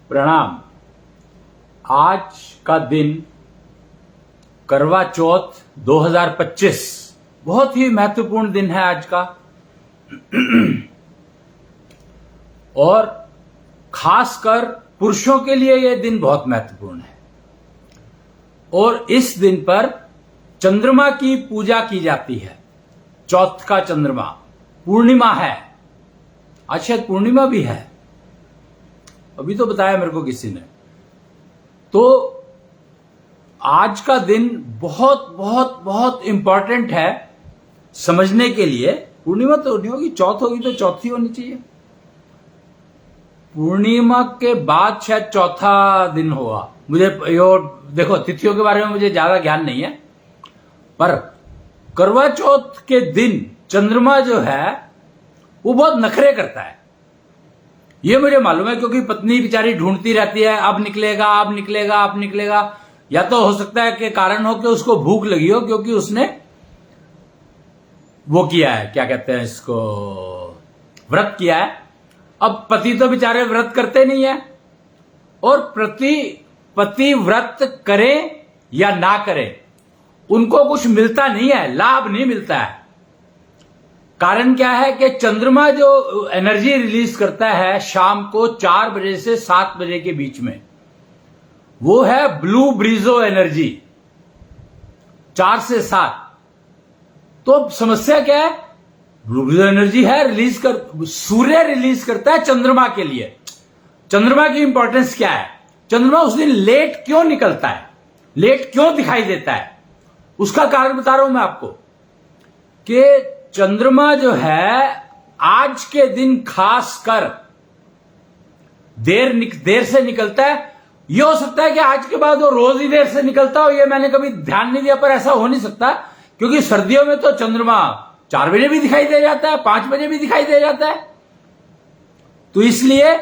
प्रणाम। आज का दिन करवा चौथ 2025 बहुत ही महत्वपूर्ण दिन है आज का। और खासकर पुरुषों के लिए यह दिन बहुत महत्वपूर्ण है। और इस दिन पर चंद्रमा की पूजा की जाती है। चौथ का चंद्रमा, पूर्णिमा है। आज शायद पूर्णिमा भी है, अभी तो बताया मेरे को किसी ने। तो आज का दिन बहुत बहुत बहुत इंपॉर्टेंट है समझने के लिए। पूर्णिमा तो नहीं होगी, चौथ होगी तो चौथी होनी चाहिए। पूर्णिमा के बाद शायद चौथा दिन होगा। मुझे देखो, तिथियों के बारे में मुझे ज्यादा ज्ञान नहीं है, पर करवा चौथ के दिन चंद्रमा जो है वो बहुत नखरे करता है, ये मुझे मालूम है। क्योंकि पत्नी बेचारी ढूंढती रहती है, अब निकलेगा अब निकलेगा अब निकलेगा। या तो हो सकता है कि कारण हो कि उसको भूख लगी हो, क्योंकि उसने वो किया है, क्या कहते हैं इसको, व्रत किया है। अब पति तो बेचारे व्रत करते नहीं है। और पति व्रत करे या ना करे, उनको कुछ मिलता नहीं है, लाभ नहीं मिलता है। कारण क्या है कि चंद्रमा जो एनर्जी रिलीज करता है शाम को 4 बजे से 7 बजे के बीच में, वो है ब्लू ब्रीजो एनर्जी, 4 से 7। तो समस्या क्या है? ब्लू ब्रीजो एनर्जी है, सूर्य रिलीज करता है चंद्रमा के लिए। चंद्रमा की इंपॉर्टेंस क्या है? चंद्रमा उस दिन लेट क्यों निकलता है, लेट क्यों दिखाई देता है, उसका कारण बता रहा हूं मैं आपको। कि चंद्रमा जो है आज के दिन खासकर देर से निकलता है। यह हो सकता है कि आज के बाद वो रोज ही देर से निकलता हो, ये मैंने कभी ध्यान नहीं दिया, पर ऐसा हो नहीं सकता। क्योंकि सर्दियों में तो चंद्रमा 4 बजे भी दिखाई दे जाता है, 5 बजे भी दिखाई दे जाता है। तो इसलिए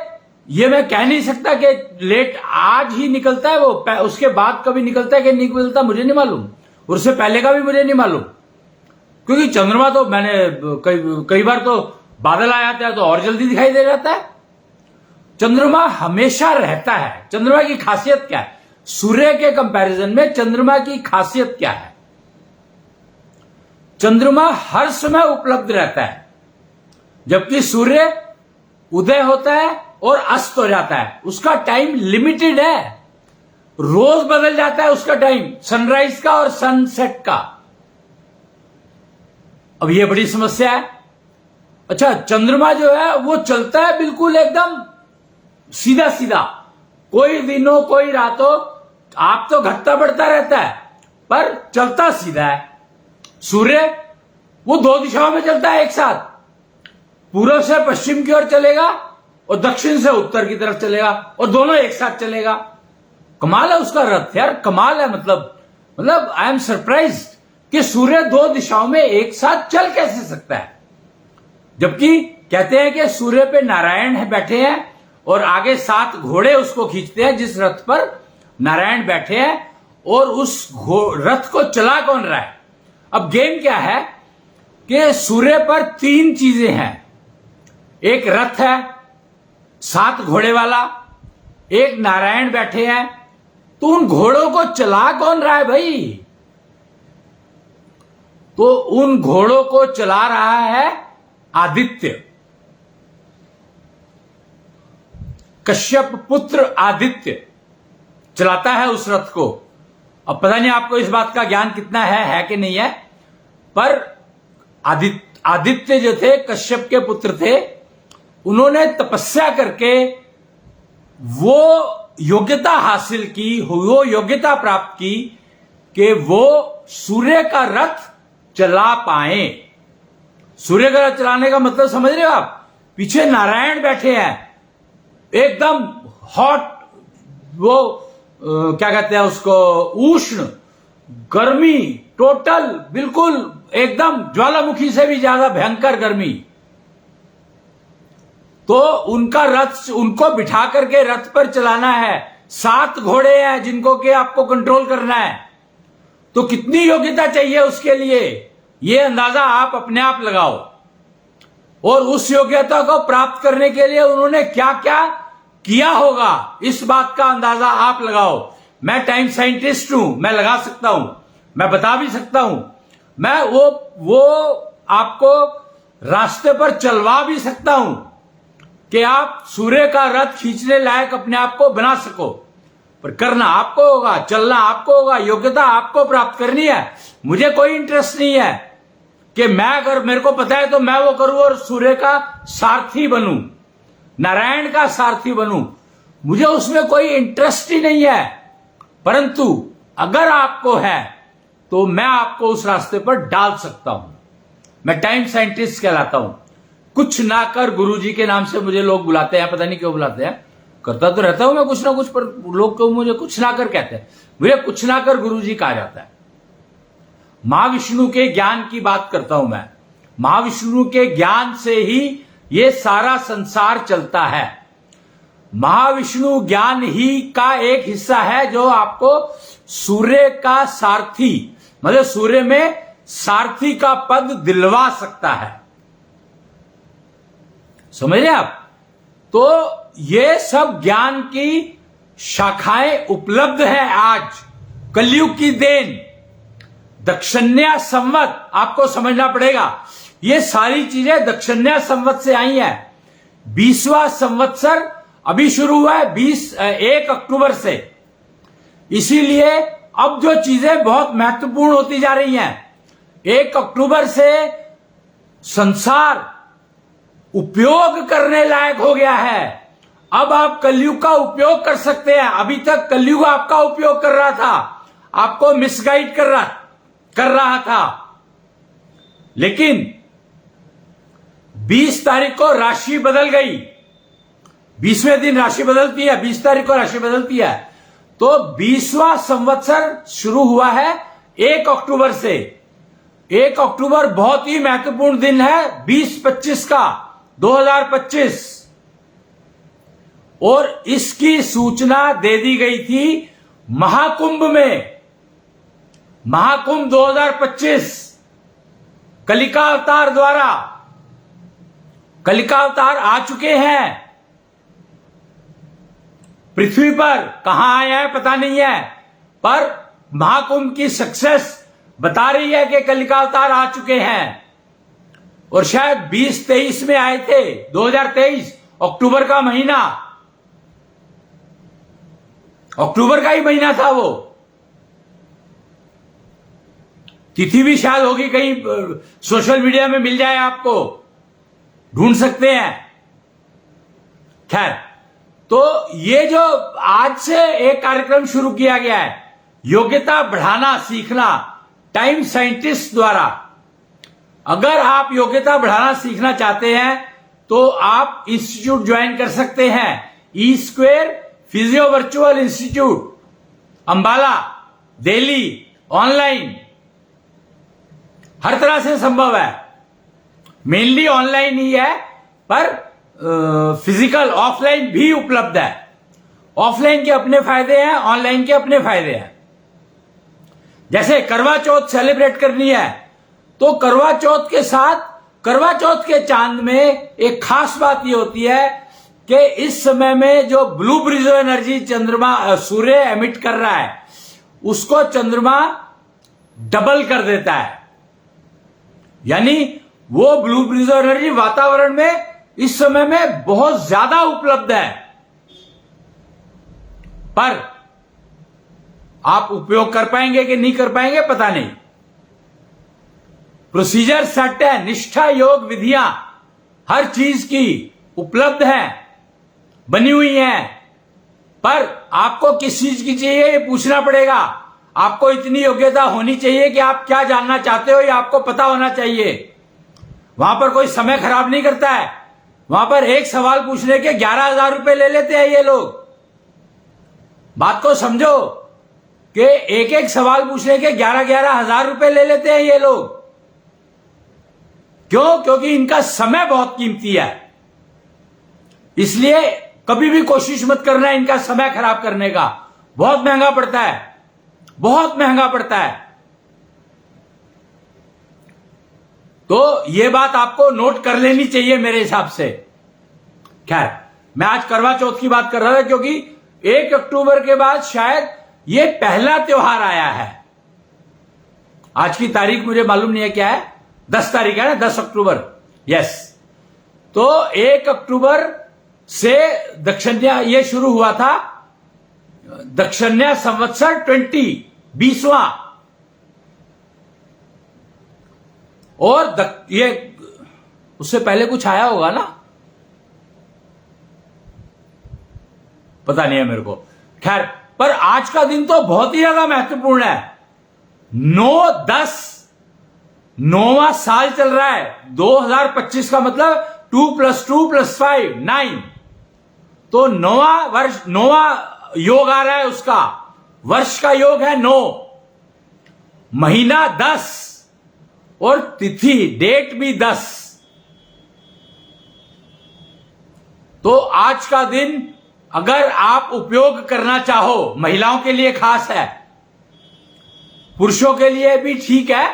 ये मैं कह नहीं सकता कि लेट आज ही निकलता है, वो उसके बाद कभी निकलता है कि नहीं निकलता मुझे नहीं मालूम, उससे पहले का भी मुझे नहीं मालूम। क्योंकि चंद्रमा तो मैंने कई बार तो बादल आ जाता है तो और जल्दी दिखाई दे जाता है। चंद्रमा हमेशा रहता है। चंद्रमा की खासियत क्या है? सूर्य के कंपैरिजन में चंद्रमा की खासियत क्या है? चंद्रमा हर समय उपलब्ध रहता है, जबकि सूर्य उदय होता है और अस्त हो जाता है। उसका टाइम लिमिटेड है, रोज बदल जाता है उसका टाइम, सनराइज का और सनसेट का। अब ये बड़ी समस्या है। अच्छा, चंद्रमा जो है वो चलता है बिल्कुल एकदम सीधा सीधा, कोई दिनों कोई रातों, आप तो घटता बढ़ता रहता है पर चलता सीधा है। सूर्य वो 2 दिशाओं में चलता है एक साथ, पूर्व से पश्चिम की ओर चलेगा और दक्षिण से उत्तर की तरफ चलेगा, और दोनों एक साथ चलेगा। कमाल है उसका रथ यार, कमाल है। मतलब आई एम सरप्राइज्ड कि सूर्य 2 दिशाओं में एक साथ चल कैसे सकता है। जबकि कहते हैं कि सूर्य पे नारायण बैठे हैं और आगे 7 घोड़े उसको खींचते हैं, जिस रथ पर नारायण बैठे हैं। और उस रथ को चला कौन रहा है? अब गेम क्या है कि सूर्य पर 3 चीजें हैं। एक रथ है 7 घोड़े वाला, एक नारायण बैठे हैं। तो उन घोड़ों को चला कौन रहा है भाई? तो उन घोड़ों को चला रहा है आदित्य, कश्यप पुत्र आदित्य चलाता है उस रथ को। अब पता नहीं आपको इस बात का ज्ञान कितना है कि नहीं है, पर आदित्य जो थे, कश्यप के पुत्र थे, उन्होंने तपस्या करके वो योग्यता हासिल की, वो योग्यता प्राप्त की कि वो सूर्य का रथ चला पाए। सूर्य का रथ चलाने का मतलब समझ रहे हो आप? पीछे नारायण बैठे हैं, एकदम हॉट, वो क्या कहते हैं उसको, उष्ण गर्मी, टोटल बिल्कुल एकदम ज्वालामुखी से भी ज्यादा भयंकर गर्मी। तो उनका रथ, उनको बिठा करके रथ पर चलाना है। 7 घोड़े हैं जिनको कि आपको कंट्रोल करना है। तो कितनी योग्यता चाहिए उसके लिए, ये अंदाजा आप अपने आप लगाओ। और उस योग्यता को प्राप्त करने के लिए उन्होंने क्या क्या किया होगा, इस बात का अंदाजा आप लगाओ। मैं टाइम साइंटिस्ट हूं, मैं लगा सकता हूं, मैं बता भी सकता हूं, मैं वो आपको रास्ते पर चलवा भी सकता हूं कि आप सूर्य का रथ खींचने लायक अपने आप को बना सको। पर करना आपको होगा, चलना आपको होगा, योग्यता आपको प्राप्त करनी है। मुझे कोई इंटरेस्ट नहीं है कि मैं, अगर मेरे को पता है तो मैं वो करूं और सूर्य का सारथी बनूं, नारायण का सारथी बनूं। मुझे उसमें कोई इंटरेस्ट ही नहीं है। परंतु अगर आपको है तो मैं आपको उस रास्ते पर डाल सकता हूं। मैं टाइम साइंटिस्ट कहलाता हूं। कुछ ना कर गुरुजी के नाम से मुझे लोग बुलाते हैं, पता नहीं क्यों बुलाते हैं। करता तो रहता हूं मैं कुछ ना कुछ, पर लोग क्यों मुझे कुछ ना कर कहते हैं। मुझे कुछ ना कर गुरुजी कहा जाता है। महाविष्णु के ज्ञान की बात करता हूं मैं। महाविष्णु के ज्ञान से ही ये सारा संसार चलता है। महाविष्णु ज्ञान ही का एक हिस्सा है जो आपको सूर्य का सारथी, मतलब सूर्य में सारथी का पद दिलवा सकता है। समझ रहे आप? तो ये सब ज्ञान की शाखाएं उपलब्ध है आज, कलयुग की देन। दक्षिण्या संवत आपको समझना पड़ेगा। ये सारी चीजें दक्षिण्या संवत से आई हैं। 20वां संवत्सर अभी शुरू हुआ है 1 अक्टूबर से। इसीलिए अब जो चीजें बहुत महत्वपूर्ण होती जा रही हैं। 1 अक्टूबर से संसार उपयोग करने लायक हो गया है। अब आप कलयुग का उपयोग कर सकते हैं। अभी तक कलयुग आपका उपयोग कर रहा था, आपको मिसगाइड कर रहा था। लेकिन 20 तारीख को राशि बदल गई। 20वें दिन राशि बदलती है, 20 तारीख को राशि बदलती है। तो 20वां संवत्सर शुरू हुआ है 1 अक्टूबर से। 1 अक्टूबर बहुत ही महत्वपूर्ण दिन है 2025 का, 2025। और इसकी सूचना दे दी गई थी महाकुंभ में। महाकुंभ 2025 कलिका अवतार द्वारा। कलिका अवतार आ चुके हैं पृथ्वी पर। कहां आया है पता नहीं है, पर महाकुंभ की सक्सेस बता रही है कि कलिका अवतार आ चुके हैं। और शायद 2023 में आए थे, 2023 अक्टूबर का महीना, अक्टूबर का ही महीना था वो। तिथि भी शायद होगी, कहीं सोशल मीडिया में मिल जाए, आपको ढूंढ सकते हैं। खैर, तो ये जो आज से एक कार्यक्रम शुरू किया गया है, योग्यता बढ़ाना सीखना टाइम साइंटिस्ट द्वारा। अगर आप योग्यता बढ़ाना सीखना चाहते हैं तो आप इंस्टीट्यूट ज्वाइन कर सकते हैं। E square physio virtual institute, Ambala, Delhi, online, हर तरह से संभव है। मेनली ऑनलाइन ही है, पर फिजिकल ऑफलाइन भी उपलब्ध है। ऑफलाइन के अपने फायदे हैं, ऑनलाइन के अपने फायदे हैं। जैसे करवा चौथ सेलिब्रेट करनी है तो करवा चौथ के साथ, करवा चौथ के चांद में एक खास बात यह होती है कि इस समय में जो ब्लू ब्रिजो एनर्जी चंद्रमा, सूर्य एमिट कर रहा है, उसको चंद्रमा डबल कर देता है। यानी वो ब्लू ब्रिजो एनर्जी वातावरण में इस समय में बहुत ज्यादा उपलब्ध है। पर आप उपयोग कर पाएंगे कि नहीं कर पाएंगे पता नहीं। प्रोसीजर सेट है, निष्ठा योग विधियां हर चीज की उपलब्ध हैं, बनी हुई हैं। पर आपको किस चीज की चाहिए ये पूछना पड़ेगा। आपको इतनी योग्यता होनी चाहिए कि आप क्या जानना चाहते हो ये आपको पता होना चाहिए। वहां पर कोई समय खराब नहीं करता है। वहां पर एक सवाल पूछने के 11,000 रुपए ले लेते हैं ये लोग। बात को समझो कि एक एक सवाल पूछने के 11,000 रुपए ले लेते हैं ये लोग। क्यों? क्योंकि इनका समय बहुत कीमती है। इसलिए कभी भी कोशिश मत करना इनका समय खराब करने का। बहुत महंगा पड़ता है, बहुत महंगा पड़ता है। तो ये बात आपको नोट कर लेनी चाहिए मेरे हिसाब से। खैर, मैं आज करवा चौथ की बात कर रहा था क्योंकि 1 अक्टूबर के बाद शायद ये पहला त्योहार आया है। आज की तारीख मुझे मालूम नहीं है क्या है, 10 तारीख है ना, 10 अक्टूबर। यस, तो 1 अक्टूबर से दक्षिण्या ये शुरू हुआ था, दक्षिण्या संवत्सर 20वां। और ये उससे पहले कुछ आया होगा ना, पता नहीं है मेरे को। खैर, पर आज का दिन तो बहुत ही ज्यादा महत्वपूर्ण है। 9-10 9वां साल चल रहा है, 2025 का मतलब 2 + 2 + 5 9। तो 9वां वर्ष, 9वां योग आ रहा है, उसका वर्ष का योग है 9, महीना 10 और तिथि डेट भी 10। तो आज का दिन अगर आप उपयोग करना चाहो, महिलाओं के लिए खास है, पुरुषों के लिए भी ठीक है,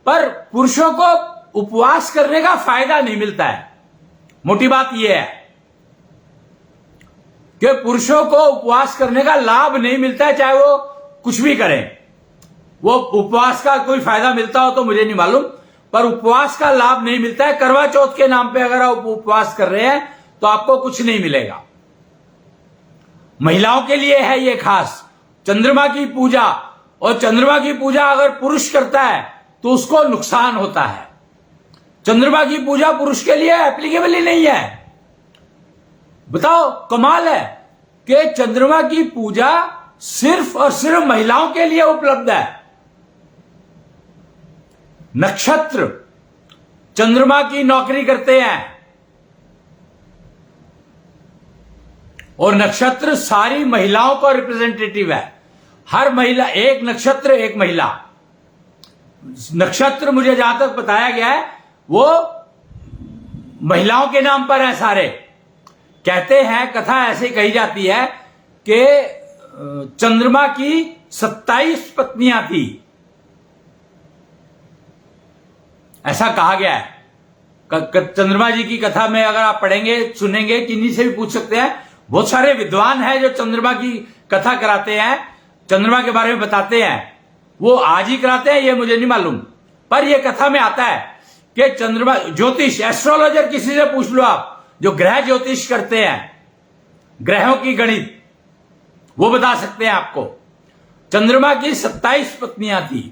पर पुरुषों को उपवास करने का फायदा नहीं मिलता है। मोटी बात यह है कि पुरुषों को उपवास करने का लाभ नहीं मिलता है, चाहे वो कुछ भी करें। वो उपवास का कोई फायदा मिलता हो तो मुझे नहीं मालूम, पर उपवास का लाभ नहीं मिलता है। करवा चौथ के नाम पे अगर आप उपवास कर रहे हैं तो आपको कुछ नहीं मिलेगा। महिलाओं के लिए है ये खास, चंद्रमा की पूजा। और चंद्रमा की पूजा अगर पुरुष करता है तो उसको नुकसान होता है। चंद्रमा की पूजा पुरुष के लिए एप्लीकेबल ही नहीं है। बताओ, कमाल है कि चंद्रमा की पूजा सिर्फ और सिर्फ महिलाओं के लिए उपलब्ध है। नक्षत्र चंद्रमा की नौकरी करते हैं और नक्षत्र सारी महिलाओं का रिप्रेजेंटेटिव है। हर महिला, एक नक्षत्र एक महिला। नक्षत्र मुझे जहां तक बताया गया है वो महिलाओं के नाम पर है सारे। कहते हैं, कथा ऐसे कही जाती है कि चंद्रमा की 27 पत्नियां थी, ऐसा कहा गया है। चंद्रमा जी की कथा में अगर आप पढ़ेंगे, सुनेंगे, किन्हीं से भी पूछ सकते हैं, बहुत सारे विद्वान हैं जो चंद्रमा की कथा कराते हैं, चंद्रमा के बारे में बताते हैं। वो आज ही कराते हैं ये मुझे नहीं मालूम, पर यह कथा में आता है कि चंद्रमा, ज्योतिष, एस्ट्रोलॉजर किसी से पूछ लो आप, जो ग्रह ज्योतिष करते हैं, ग्रहों की गणित, वो बता सकते हैं आपको। चंद्रमा की 27 पत्नियां थी।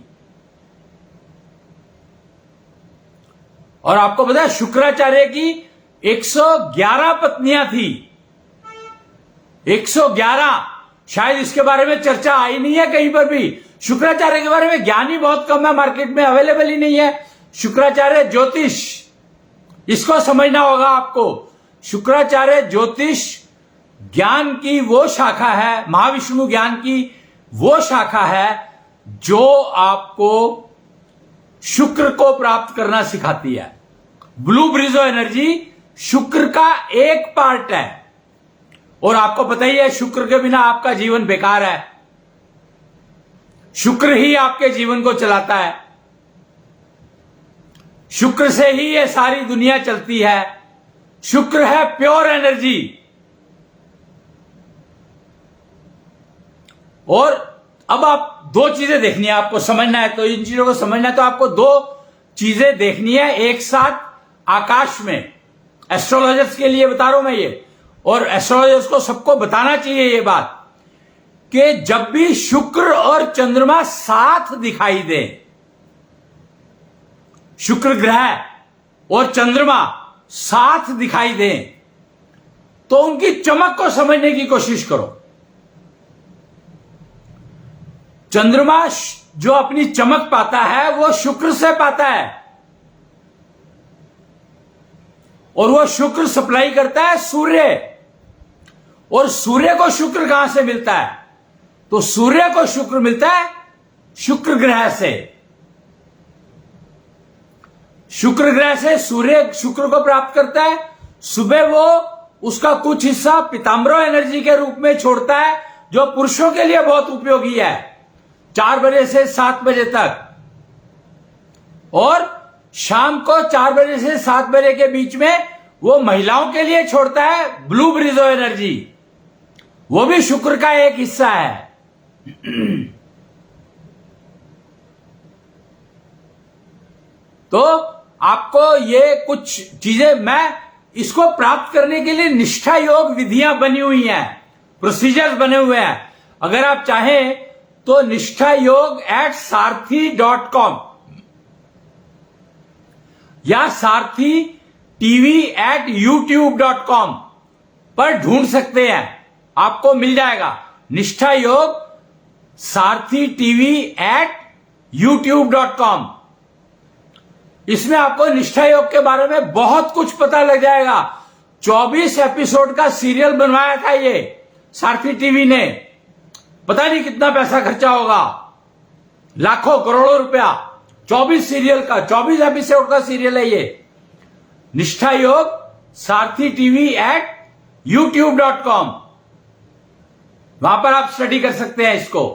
और आपको पता है शुक्राचार्य की 111 पत्नियां थी। 111, शायद इसके बारे में चर्चा आई नहीं है कहीं पर भी। शुक्राचार्य के बारे में ज्ञान ही बहुत कम है, मार्केट में अवेलेबल ही नहीं है। शुक्राचार्य ज्योतिष, इसको समझना होगा आपको। शुक्राचार्य ज्योतिष ज्ञान की वो शाखा है, महाविष्णु ज्ञान की वो शाखा है जो आपको शुक्र को प्राप्त करना सिखाती है। ब्लू ब्रिजो एनर्जी शुक्र का एक पार्ट है। और आपको पता ही है, शुक्र के बिना आपका जीवन बेकार है। शुक्र ही आपके जीवन को चलाता है। शुक्र से ही ये सारी दुनिया चलती है। शुक्र है प्योर एनर्जी। और अब आप दो चीजें देखनी है, आपको समझना है, तो इन चीजों को समझना है तो आपको दो चीजें देखनी है एक साथ आकाश में। एस्ट्रोलॉजर्स के लिए बता रहा हूं मैं ये, और एस्ट्रोलॉजर्स को सबको बताना चाहिए ये बात कि जब भी शुक्र और चंद्रमा साथ दिखाई दे, शुक्र ग्रह और चंद्रमा साथ दिखाई दे, तो उनकी चमक को समझने की कोशिश करो। चंद्रमा जो अपनी चमक पाता है वो शुक्र से पाता है, और वो शुक्र सप्लाई करता है सूर्य। और सूर्य को शुक्र कहां से मिलता है? तो सूर्य को शुक्र मिलता है शुक्र ग्रह से। शुक्र ग्रह से सूर्य शुक्र को प्राप्त करता है। सुबह वो उसका कुछ हिस्सा पीताम्बरो एनर्जी के रूप में छोड़ता है, जो पुरुषों के लिए बहुत उपयोगी है, 4 बजे से 7 बजे तक। और शाम को 4 बजे से 7 बजे के बीच में वो महिलाओं के लिए छोड़ता है ब्लू ब्रिजो एनर्जी, वो भी शुक्र का एक हिस्सा है। तो आपको ये कुछ चीजें, मैं इसको प्राप्त करने के लिए निष्ठा योग विधियां बनी हुई हैं, प्रोसीजर्स बने हुए हैं। अगर आप चाहें तो निष्ठा योग @sarthi.com या सारथी टीवी @youtube.com पर ढूंढ सकते हैं, आपको मिल जाएगा। निष्ठा योग सारथी टीवी @youtube.com। इसमें आपको निष्ठा योग के बारे में बहुत कुछ पता लग जाएगा। 24 एपिसोड का सीरियल बनवाया था ये सारथी टीवी ने, पता नहीं कितना पैसा खर्चा होगा, लाखों करोड़ों रुपया। 24 सीरियल का, 24 एपिसोड का सीरियल है ये। निष्ठा योग सारथी टीवी @youtube.com, वहां पर आप स्टडी कर सकते हैं इसको।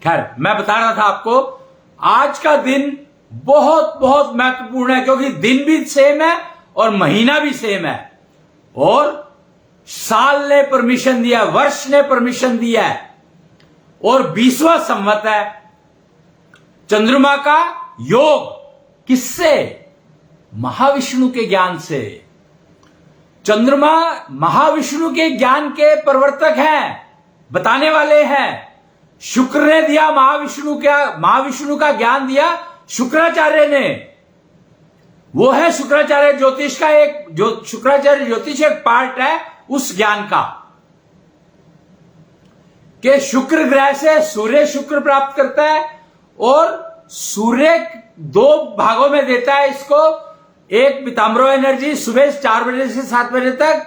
खैर, मैं बता रहा था आपको, आज का दिन बहुत बहुत महत्वपूर्ण है, क्योंकि दिन भी सेम है और महीना भी सेम है, और साल ने परमिशन दिया, वर्ष ने परमिशन दिया है, और 20वां संवत है। चंद्रमा का योग किससे? महाविष्णु के ज्ञान से। चंद्रमा महाविष्णु के ज्ञान के प्रवर्तक हैं, बताने वाले हैं। शुक्र ने दिया महाविष्णु का ज्ञान दिया शुक्राचार्य ने। वो है शुक्राचार्य ज्योतिष का शुक्राचार्य ज्योतिष एक पार्ट है उस ज्ञान का, कि शुक्र ग्रह से सूर्य शुक्र प्राप्त करता है, और सूर्य 2 भागों में देता है इसको, एक पीताम्बरो एनर्जी सुबह 4 बजे से 7 बजे तक,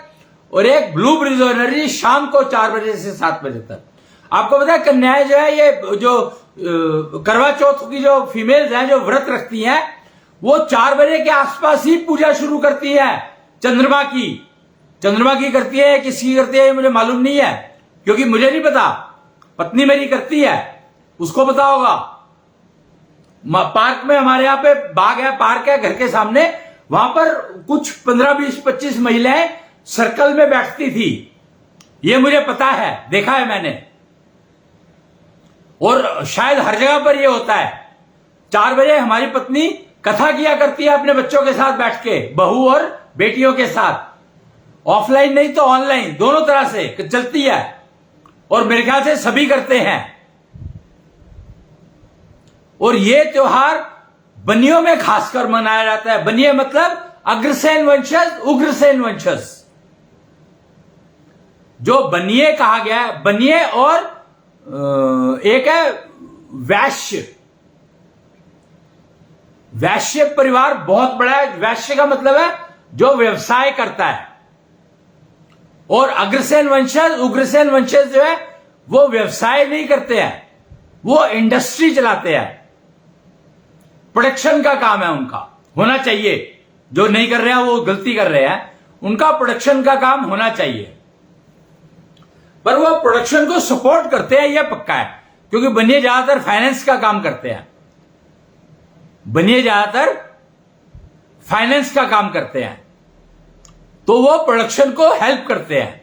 और एक ब्लू ब्रिजो एनर्जी शाम को 4 बजे से 7 बजे तक। आपको पता है कन्याएं जो है, ये जो करवा चौथ की जो फीमेल्स हैं, जो व्रत रखती हैं, वो 4 बजे के आसपास ही पूजा शुरू करती है चंद्रमा की करती है, किसकी करती है ये मुझे मालूम नहीं है, क्योंकि मुझे नहीं पता, पत्नी मेरी करती है, उसको पता होगा। पार्क में, हमारे यहाँ पे बाग है, पार्क है घर के सामने, वहां पर कुछ 15, 20, 25 महिलाएं सर्कल में बैठती थी, ये मुझे पता है, देखा है मैंने, और शायद हर जगह पर ये होता है। 4 बजे हमारी पत्नी कथा किया करती है अपने बच्चों के साथ बैठ के, बहू और बेटियों के साथ, ऑफलाइन नहीं तो ऑनलाइन, दोनों तरह से चलती है, और मेरे ख्याल से सभी करते हैं। और ये त्योहार बनियों में खासकर मनाया जाता है। बनिये मतलब अग्रसेन वंशज, उग्रसेन वंशज, जो बनिये कहा गया है। बनिये और एक है वैश्य परिवार, बहुत बड़ा है। वैश्य का मतलब है जो व्यवसाय करता है, और अग्रसेन वंशज, उग्रसेन वंशज जो है वो व्यवसाय नहीं करते हैं, वो इंडस्ट्री चलाते हैं, प्रोडक्शन का काम है उनका, होना चाहिए। जो नहीं कर रहे हैं वो गलती कर रहे हैं, उनका प्रोडक्शन का काम होना चाहिए, पर वो प्रोडक्शन को सपोर्ट करते हैं, यह पक्का है, क्योंकि बनिये ज्यादातर फाइनेंस का काम करते हैं। बनिये ज्यादातर फाइनेंस का काम करते हैं, तो वो प्रोडक्शन को हेल्प करते हैं।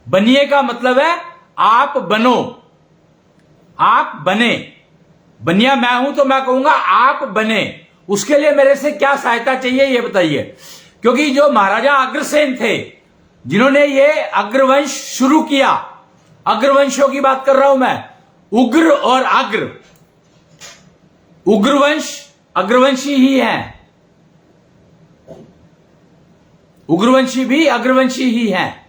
बनिये का मतलब है आप बनो, आप बने। बनिया मैं हूं तो मैं कहूंगा आप बने, उसके लिए मेरे से क्या सहायता चाहिए ये बताइए। क्योंकि जो महाराजा अग्रसेन थे, जिन्होंने ये अग्रवंश शुरू किया, अग्रवंशों की बात कर रहा हूं मैं, उग्र और अग्र, उग्रवंश अग्रवंशी ही हैं, उग्रवंशी भी अग्रवंशी ही हैं।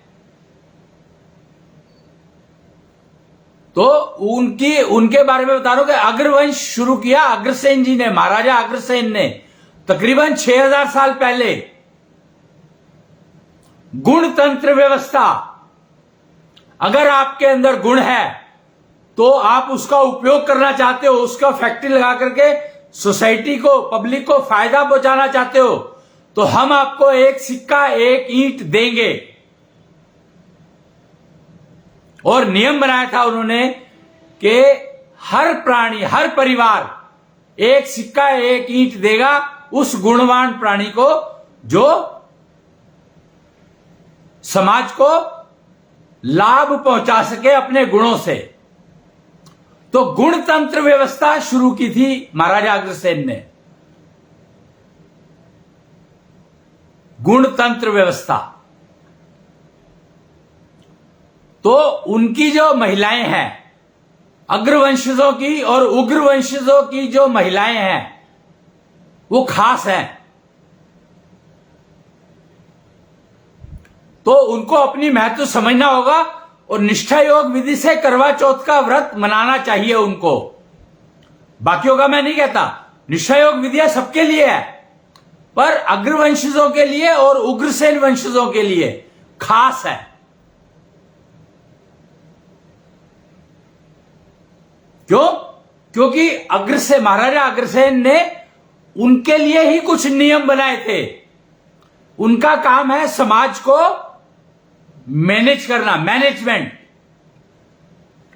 तो उनके बारे में बता रहा हूं कि अग्रवंश शुरू किया अग्रसेन जी ने, महाराजा अग्रसेन ने, तकरीबन 6000 साल पहले। गुणतंत्र व्यवस्था, अगर आपके अंदर गुण है तो आप उसका उपयोग करना चाहते हो, उसका फैक्ट्री लगा करके सोसाइटी को, पब्लिक को फायदा पहुंचाना चाहते हो, तो हम आपको एक सिक्का एक ईंट देंगे। और नियम बनाया था उन्होंने कि हर प्राणी, हर परिवार एक सिक्का एक ईंट देगा उस गुणवान प्राणी को जो समाज को लाभ पहुंचा सके अपने गुणों से। तो गुणतंत्र व्यवस्था शुरू की थी महाराजा अग्रसेन ने। गुणतंत्र व्यवस्था। तो उनकी जो महिलाएं हैं, अग्रवंशजों की और उग्रवंशजों की जो महिलाएं हैं, वो खास हैं। तो उनको अपनी महत्व समझना होगा और निष्ठा योग विधि से करवा चौथ का व्रत मनाना चाहिए उनको। बाकियों का मैं नहीं कहता, निष्ठा योग विधियां सबके लिए है, पर अग्रवंशजों के लिए और उग्रसेन वंशजों के लिए खास है। क्यों? क्योंकि महाराजा अग्रसेन ने उनके लिए ही कुछ नियम बनाए थे। उनका काम है समाज को मैनेज करना, मैनेजमेंट।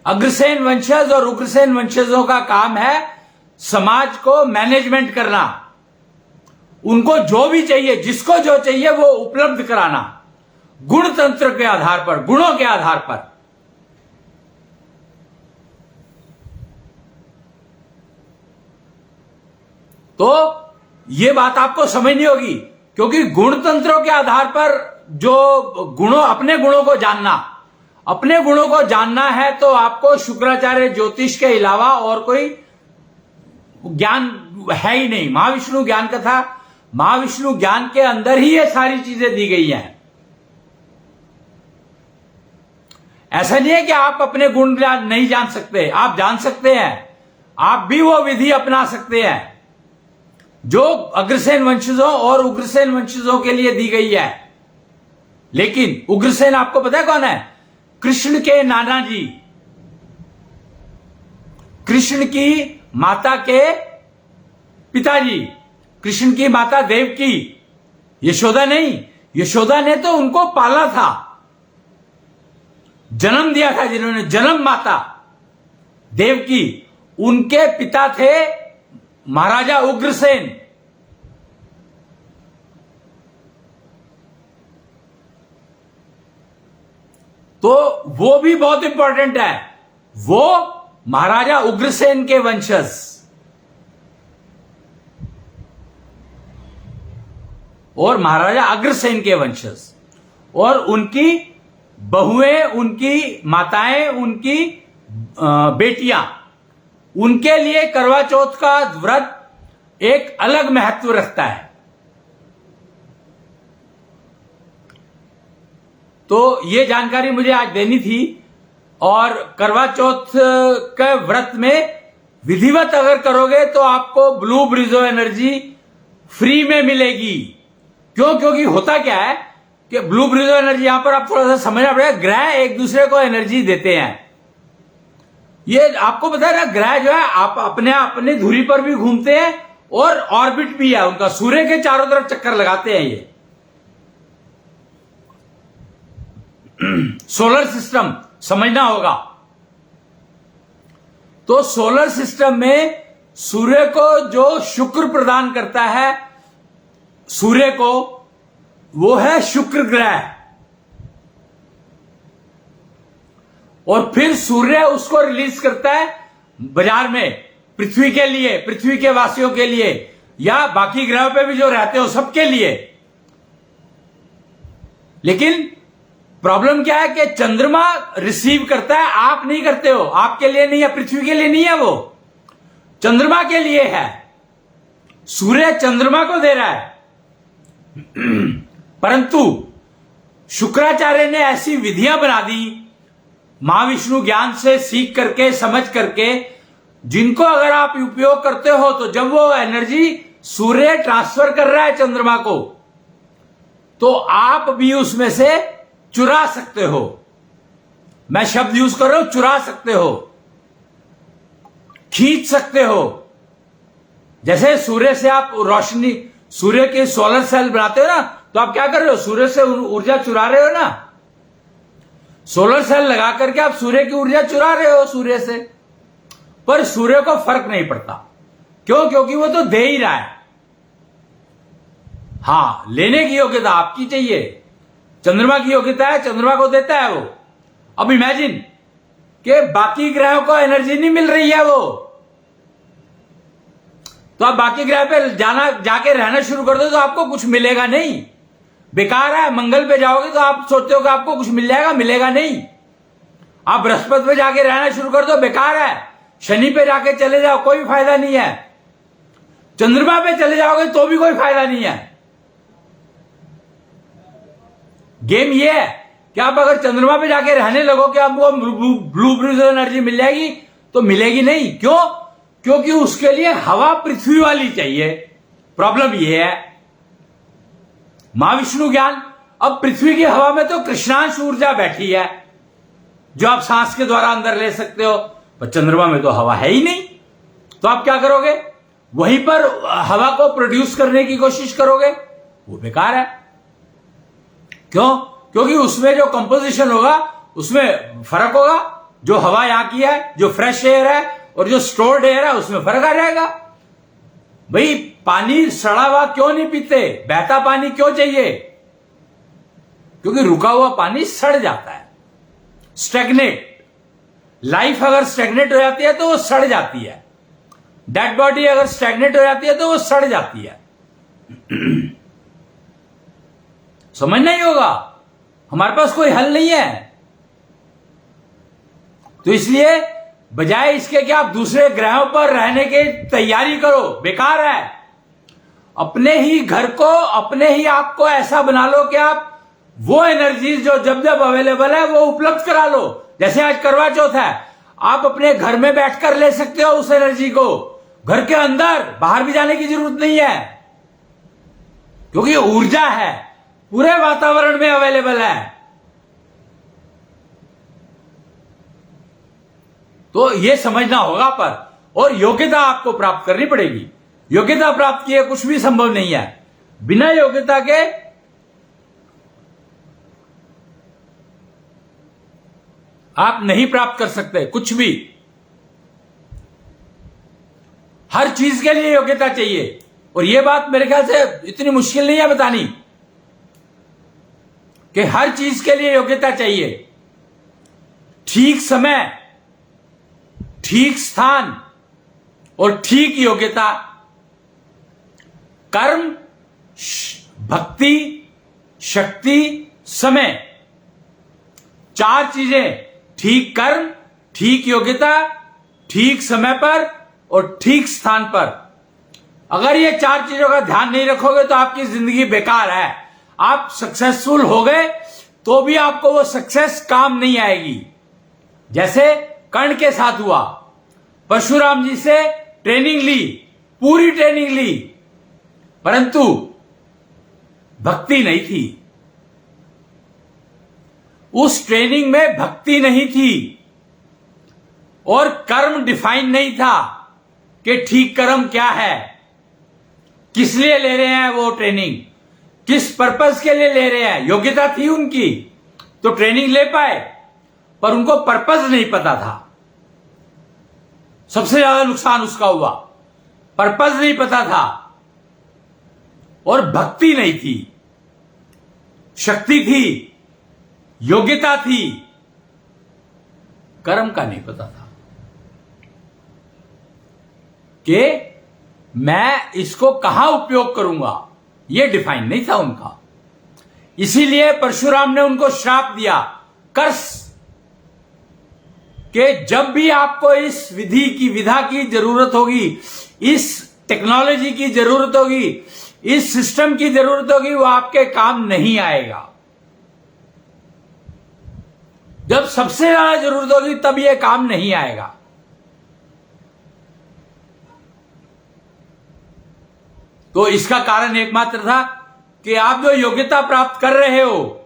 अग्रसेन वंशज और उग्रसेन वंशजों का काम है समाज को मैनेजमेंट करना। उनको जो भी चाहिए, जिसको जो चाहिए वो उपलब्ध कराना, गुणतंत्र के आधार पर, गुणों के आधार पर। तो ये बात आपको समझनी होगी, क्योंकि गुणतंत्रों के आधार पर जो गुणों, अपने गुणों को जानना, अपने गुणों को जानना है तो आपको शुक्राचार्य ज्योतिष के अलावा और कोई ज्ञान है ही नहीं। महाविष्णु ज्ञान कथा, महाविष्णु ज्ञान के अंदर ही ये सारी चीजें दी गई हैं। ऐसा नहीं है कि आप अपने गुण नहीं जान सकते, आप जान सकते हैं। आप भी वो विधि अपना सकते हैं जो अग्रसेन वंशजों और उग्रसेन वंशजों के लिए दी गई है। लेकिन उग्रसेन आपको पता है कौन है? कृष्ण के नाना जी, कृष्ण की माता के पिताजी, कृष्ण की माता देवकी, यशोदा नहीं। यशोदा ने तो उनको पाला था, जन्म दिया था, जिन्होंने जन्म माता देवकी, उनके पिता थे महाराजा उग्रसेन। तो वो भी बहुत इंपॉर्टेंट है, वो महाराजा उग्रसेन के वंशज और महाराजा अग्रसेन के वंशज, और उनकी बहुएं, उनकी माताएं, उनकी बेटियां, उनके लिए करवा चौथ का व्रत एक अलग महत्व रखता है। तो ये जानकारी मुझे आज देनी थी। और करवा चौथ के व्रत में विधिवत अगर करोगे तो आपको ब्लू ब्रिजो एनर्जी फ्री में मिलेगी। क्यों? क्योंकि होता क्या है कि ब्लू ब्रिजो एनर्जी, यहां पर आप थोड़ा सा समझना पड़ेगा, ग्रह एक दूसरे को एनर्जी देते हैं। ये आपको पता है ना, ग्रह जो है आप अपने धुरी पर भी घूमते हैं और ऑर्बिट भी है उनका, सूर्य के चारों तरफ चक्कर लगाते हैं ये। सोलर सिस्टम समझना होगा। तो सोलर सिस्टम में सूर्य को जो शुक्र प्रदान करता है सूर्य को, वो है शुक्र ग्रह। और फिर सूर्य उसको रिलीज करता है बाजार में, पृथ्वी के लिए, पृथ्वी के वासियों के लिए, या बाकी ग्रहों पे भी जो रहते हो सबके लिए। लेकिन प्रॉब्लम क्या है कि चंद्रमा रिसीव करता है, आप नहीं करते हो। आपके लिए नहीं है, पृथ्वी के लिए नहीं है, वो चंद्रमा के लिए है। सूर्य चंद्रमा को दे रहा है। परंतु शुक्राचार्य ने ऐसी विधियां बना दी महाविष्णु ज्ञान से सीख करके, समझ करके, जिनको अगर आप उपयोग करते हो तो जब वो एनर्जी सूर्य ट्रांसफर कर रहा है चंद्रमा को, तो आप भी उसमें से चुरा सकते हो। मैं शब्द यूज कर रहा हूं, चुरा सकते हो, खींच सकते हो। जैसे सूर्य से आप रोशनी, सूर्य के सोलर सेल बनाते हो ना, तो आप क्या कर रहे हो? सूर्य से ऊर्जा चुरा रहे हो ना। सोलर सेल लगा करके आप सूर्य की ऊर्जा चुरा रहे हो सूर्य से, पर सूर्य को फर्क नहीं पड़ता। क्यों? क्योंकि वो तो दे ही रहा है। हां, लेने की योग्यता आपकी चाहिए। चंद्रमा की योग्यता है, चंद्रमा को देता है वो। अब इमेजिन कि बाकी ग्रहों को एनर्जी नहीं मिल रही है वो, तो आप बाकी ग्रह पे जाके रहना शुरू कर दो तो आपको कुछ मिलेगा नहीं, बेकार है। मंगल पे जाओगे तो आप सोचते हो कि आपको कुछ मिल जाएगा, मिलेगा नहीं। आप बृहस्पति पे जाके रहना शुरू कर दो, बेकार है। शनि पे जाके चले जाओ, कोई फायदा नहीं है। चंद्रमा पे चले जाओगे तो भी कोई फायदा नहीं है। गेम ये है कि आप अगर चंद्रमा पे जाके रहने लगो कि आपको ब्लू ब्लू एनर्जी मिल जाएगी, तो मिलेगी नहीं। क्यों? क्योंकि उसके लिए हवा पृथ्वी वाली चाहिए। प्रॉब्लम ये है महाविष्णु ज्ञान, अब पृथ्वी की हवा में तो कृष्णांश ऊर्जा बैठी है जो आप सांस के द्वारा अंदर ले सकते हो, पर चंद्रमा में तो हवा है ही नहीं। तो आप क्या करोगे? वहीं पर हवा को प्रोड्यूस करने की कोशिश करोगे, वो बेकार है। क्यों? क्योंकि उसमें जो कंपोजिशन होगा उसमें फर्क होगा। जो हवा यहां की है, जो फ्रेश एयर है और जो स्टोर्ड एयर है, उसमें फर्क आ जाएगा। भाई पानी सड़ा हुआ क्यों नहीं पीते? बहता पानी क्यों चाहिए? क्योंकि रुका हुआ पानी सड़ जाता है, स्टेगनेट। लाइफ अगर स्टेगनेट हो जाती है तो वो सड़ जाती है। डेड बॉडी अगर स्टेगनेट हो जाती है तो वो सड़ जाती है। समझना ही होगा, हमारे पास कोई हल नहीं है। तो इसलिए बजाय इसके कि आप दूसरे ग्रहों पर रहने की तैयारी करो, बेकार है। अपने ही घर को, अपने ही आप को ऐसा बना लो कि आप वो एनर्जी जो जब जब अवेलेबल है वो उपलब्ध करा लो। जैसे आज करवा चौथ है, आप अपने घर में बैठकर ले सकते हो उस एनर्जी को, घर के अंदर, बाहर भी जाने की जरूरत नहीं है, क्योंकि ऊर्जा है, पूरे वातावरण में अवेलेबल है। तो यह समझना होगा पर, और योग्यता आपको प्राप्त करनी पड़ेगी। योग्यता प्राप्त किए कुछ भी संभव नहीं है। बिना योग्यता के आप नहीं प्राप्त कर सकते कुछ भी। हर चीज के लिए योग्यता चाहिए, और यह बात मेरे ख्याल से इतनी मुश्किल नहीं है बतानी कि हर चीज के लिए योग्यता चाहिए। ठीक समय, ठीक स्थान और ठीक योग्यता, कर्म, भक्ति, शक्ति, समय, चार चीजें। ठीक कर्म, ठीक योग्यता, ठीक समय पर और ठीक स्थान पर। अगर ये चार चीजों का ध्यान नहीं रखोगे तो आपकी जिंदगी बेकार है। आप सक्सेसफुल हो गए तो भी आपको वो सक्सेस काम नहीं आएगी। जैसे कर्ण के साथ हुआ, परशुराम जी से ट्रेनिंग ली, पूरी ट्रेनिंग ली, परंतु भक्ति नहीं थी। उस ट्रेनिंग में भक्ति नहीं थी और कर्म डिफाइन नहीं था कि ठीक कर्म क्या है, किस लिए ले रहे हैं वो ट्रेनिंग, किस पर्पस के लिए ले रहे हैं। योग्यता थी उनकी तो ट्रेनिंग ले पाए, पर उनको पर्पस नहीं पता था। सबसे ज्यादा नुकसान उसका हुआ, पर्पस नहीं पता था और भक्ति नहीं थी। शक्ति थी, योग्यता थी, कर्म का नहीं पता था कि मैं इसको कहां उपयोग करूंगा, यह डिफाइन नहीं था उनका। इसीलिए परशुराम ने उनको श्राप दिया, कर्स, कि जब भी आपको इस विधा की जरूरत होगी, इस टेक्नोलॉजी की जरूरत होगी, इस सिस्टम की जरूरत होगी, वो आपके काम नहीं आएगा। जब सबसे ज्यादा जरूरत होगी तब यह काम नहीं आएगा। तो इसका कारण एकमात्र था कि आप जो योग्यता प्राप्त कर रहे हो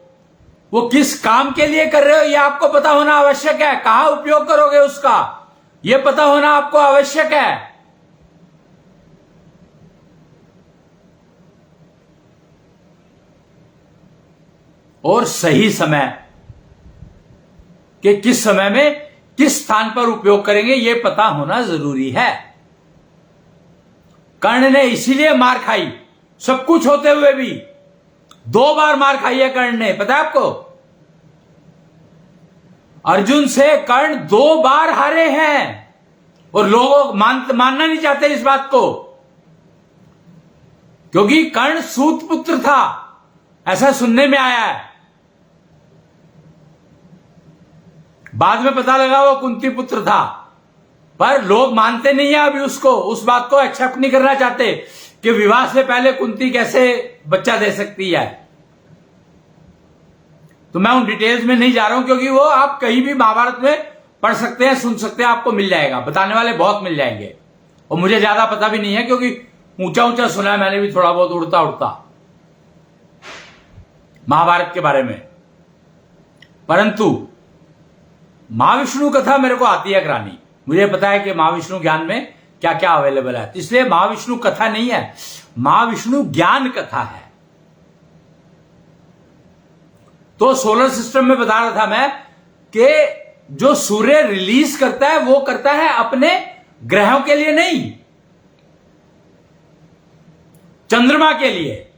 वो किस काम के लिए कर रहे हो यह आपको पता होना आवश्यक है। कहां उपयोग करोगे उसका, यह पता होना आपको आवश्यक है। और सही समय कि किस समय में किस स्थान पर उपयोग करेंगे यह पता होना जरूरी है। कर्ण ने इसीलिए मार खाई, सब कुछ होते हुए भी, 2 बार मार खाई है कर्ण ने, पता है आपको? अर्जुन से कर्ण 2 बार हारे हैं और लोग मानना नहीं चाहते इस बात को, क्योंकि कर्ण सूत पुत्र था, ऐसा सुनने में आया है। बाद में पता लगा वो कुंती पुत्र था, पर लोग मानते नहीं है अभी उसको, उस बात को एक्सेप्ट नहीं करना चाहते कि विवाह से पहले कुंती कैसे बच्चा दे सकती है। तो मैं उन डिटेल्स में नहीं जा रहा हूं, क्योंकि वो आप कहीं भी महाभारत में पढ़ सकते हैं, सुन सकते हैं, आपको मिल जाएगा, बताने वाले बहुत मिल जाएंगे। और मुझे ज्यादा पता भी नहीं है, क्योंकि ऊंचा ऊंचा सुना है मैंने भी थोड़ा बहुत, उड़ता उड़ता महाभारत के बारे में। परंतु महाविष्णु कथा मेरे को आती है करानी, मुझे पता है कि महाविष्णु ज्ञान में क्या क्या अवेलेबल है। इसलिए महाविष्णु कथा नहीं है, महाविष्णु ज्ञान कथा है। तो सोलर सिस्टम में बता रहा था मैं कि जो सूर्य रिलीज करता है वो करता है अपने ग्रहों के लिए नहीं, चंद्रमा के लिए।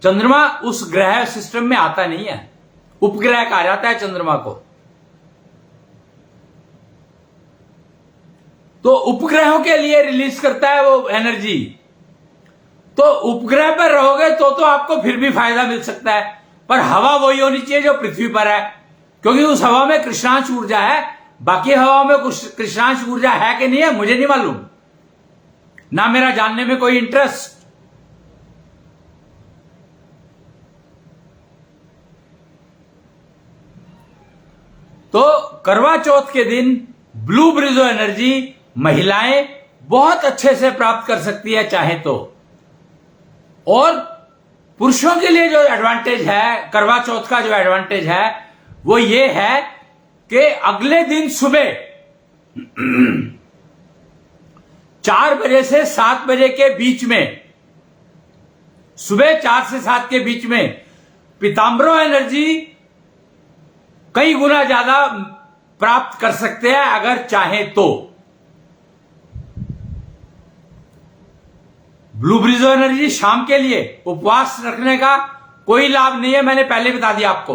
चंद्रमा उस ग्रह सिस्टम में आता नहीं है, उपग्रह कहा जाता है चंद्रमा को। तो उपग्रहों के लिए रिलीज करता है वो एनर्जी। तो उपग्रह पर रहोगे तो आपको फिर भी फायदा मिल सकता है, पर हवा वही होनी चाहिए जो पृथ्वी पर है, क्योंकि उस हवा में कृष्णांश ऊर्जा है। बाकी हवा में कुछ कृष्णांश ऊर्जा है कि नहीं है मुझे नहीं मालूम, ना मेरा जानने में कोई इंटरेस्ट। तो करवा चौथ के दिन ब्लू ब्रिजो एनर्जी महिलाएं बहुत अच्छे से प्राप्त कर सकती है चाहे तो। और पुरुषों के लिए जो एडवांटेज है, करवा चौथ का जो एडवांटेज है वो ये है कि अगले दिन सुबह 4 बजे से 7 बजे के बीच में, सुबह 4 से 7 के बीच में पीताम्बरो एनर्जी कई गुना ज्यादा प्राप्त कर सकते हैं अगर चाहे तो। ब्लू ब्रिजो एनर्जी शाम के लिए उपवास रखने का कोई लाभ नहीं है, मैंने पहले बता दिया आपको।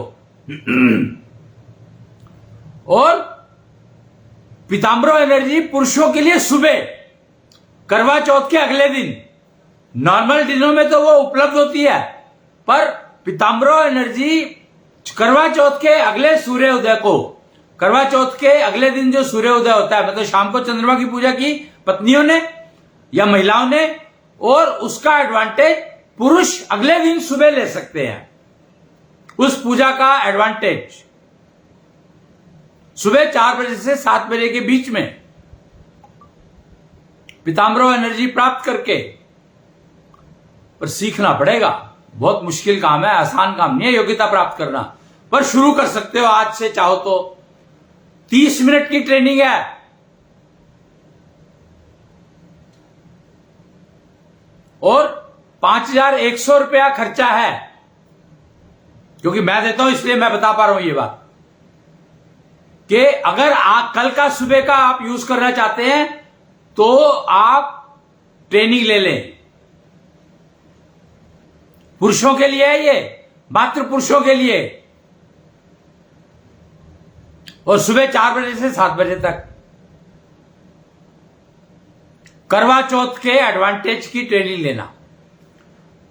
और पीताम्बरो एनर्जी पुरुषों के लिए सुबह करवा चौथ के अगले दिन, नॉर्मल दिनों में तो वो उपलब्ध होती है, पर पीताम्बरो एनर्जी करवा चौथ के अगले सूर्य उदय को, करवा चौथ के अगले दिन जो सूर्य उदय होता है, मतलब शाम को चंद्रमा की पूजा की पत्नियों ने या महिलाओं ने, और उसका एडवांटेज पुरुष अगले दिन सुबह ले सकते हैं। उस पूजा का एडवांटेज सुबह 4 बजे से 7 बजे के बीच में पीताम्बरो एनर्जी प्राप्त करके, पर सीखना पड़ेगा, बहुत मुश्किल काम है, आसान काम नहीं है योग्यता प्राप्त करना, पर शुरू कर सकते हो आज से चाहो तो। 30 मिनट की ट्रेनिंग है, और 5,100 रुपया खर्चा है, क्योंकि मैं देता हूं इसलिए मैं बता पा रहा हूं ये बात कि अगर कल का सुबह का आप यूज करना चाहते हैं तो आप ट्रेनिंग ले लें। पुरुषों के लिए है ये, मात्र पुरुषों के लिए, और सुबह 4 बजे से 7 बजे तक करवा चौथ के एडवांटेज की ट्रेनिंग लेना।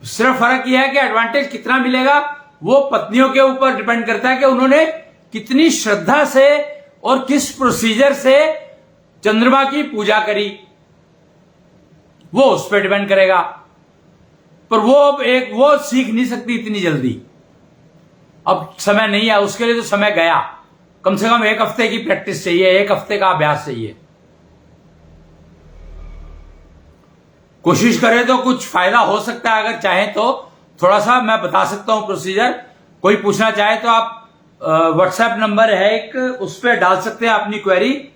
सिर्फ फर्क यह है कि एडवांटेज कितना मिलेगा वो पत्नियों के ऊपर डिपेंड करता है कि उन्होंने कितनी श्रद्धा से और किस प्रोसीजर से चंद्रमा की पूजा करी, वो उस पर डिपेंड करेगा। पर वो अब वो सीख नहीं सकती इतनी जल्दी, अब समय नहीं है उसके लिए, तो समय गया। कम से कम 1 हफ्ते की प्रैक्टिस चाहिए, 1 हफ्ते का अभ्यास चाहिए। कोशिश करें तो कुछ फायदा हो सकता है, अगर चाहे तो थोड़ा सा मैं बता सकता हूं प्रोसीजर। कोई पूछना चाहे तो आप व्हाट्सएप नंबर है एक, उस पर डाल सकते हैं अपनी क्वेरी,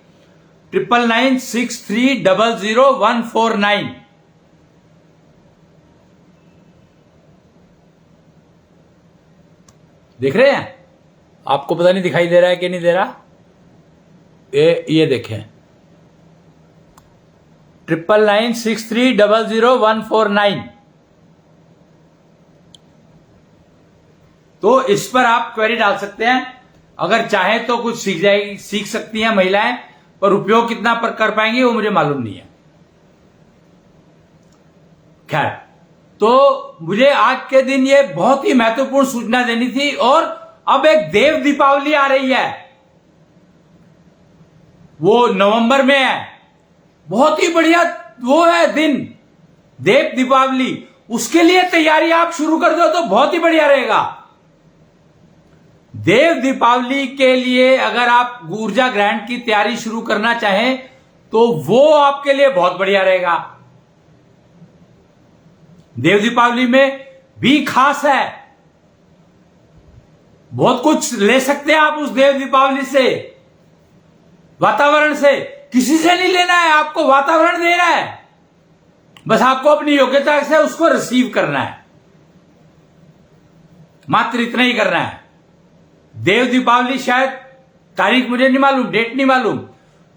9996300149। देख रहे हैं? आपको पता नहीं दिखाई दे रहा है कि नहीं दे रहा, ये देखें, 9996300149। तो इस पर आप क्वेरी डाल सकते हैं। अगर चाहे तो कुछ सीख सकती हैं महिलाएं, पर उपयोग कितना पर कर पाएंगी वो मुझे मालूम नहीं है। खैर, तो मुझे आज के दिन ये बहुत ही महत्वपूर्ण सूचना देनी थी। और अब एक देव दीपावली आ रही है, वो नवंबर में है। बहुत ही बढ़िया वो है दिन, देव दीपावली। उसके लिए तैयारी आप शुरू कर दो तो बहुत ही बढ़िया रहेगा। देव दीपावली के लिए अगर आप ऊर्जा ग्रहण की तैयारी शुरू करना चाहें तो वो आपके लिए बहुत बढ़िया रहेगा। देव दीपावली में भी खास है, बहुत कुछ ले सकते हैं आप उस देव दीपावली से, वातावरण से। किसी से नहीं लेना है, आपको वातावरण देना है, बस आपको अपनी योग्यता से उसको रिसीव करना है, मात्र इतना ही करना है। देव दीपावली शायद तारीख मुझे नहीं मालूम, डेट नहीं मालूम,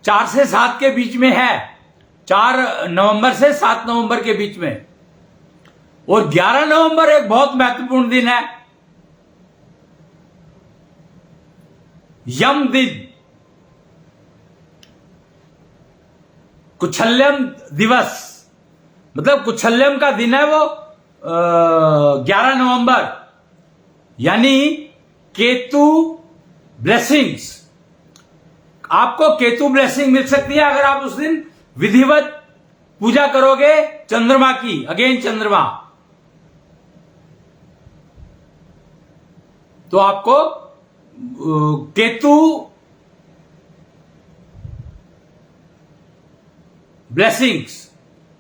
4 से 7 के बीच में है, 4 नवंबर से 7 नवंबर के बीच में। और 11 नवंबर एक बहुत महत्वपूर्ण दिन है, यम दिन, कुछल्यम दिवस, मतलब कुछल्यम का दिन है वो 11 नवंबर, यानी केतु ब्लेसिंग्स। आपको केतु ब्लेसिंग मिल सकती है अगर आप उस दिन विधिवत पूजा करोगे चंद्रमा की, अगेन चंद्रमा, तो आपको केतु ब्लेसिंग्स,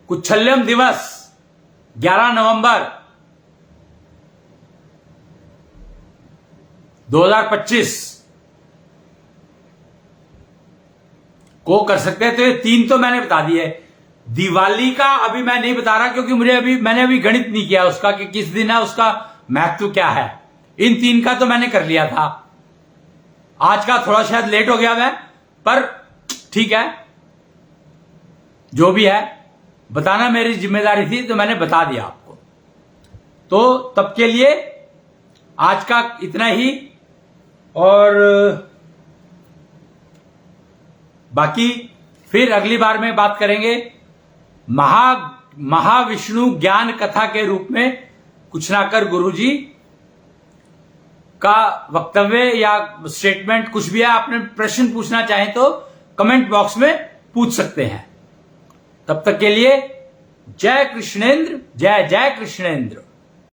कुछल्यम दिवस 11 नवंबर 2025 को कर सकते हैं। तो ये 3 तो मैंने बता दिए। दिवाली का अभी मैं नहीं बता रहा क्योंकि मैंने अभी गणित नहीं किया उसका कि किस दिन है, उसका महत्व क्या है। इन 3 का तो मैंने कर लिया था। आज का थोड़ा शायद लेट हो गया मैं, पर ठीक है, जो भी है बताना मेरी जिम्मेदारी थी, तो मैंने बता दिया आपको। तो तब के लिए आज का इतना ही, और बाकी फिर अगली बार में बात करेंगे महाविष्णु ज्ञान कथा के रूप में कुछ ना कर गुरुजी का वक्तव्य या स्टेटमेंट कुछ भी है। आपने प्रश्न पूछना चाहें तो कमेंट बॉक्स में पूछ सकते हैं। तब तक के लिए जय कृष्णेंद्र, जय जय कृष्णेंद्र।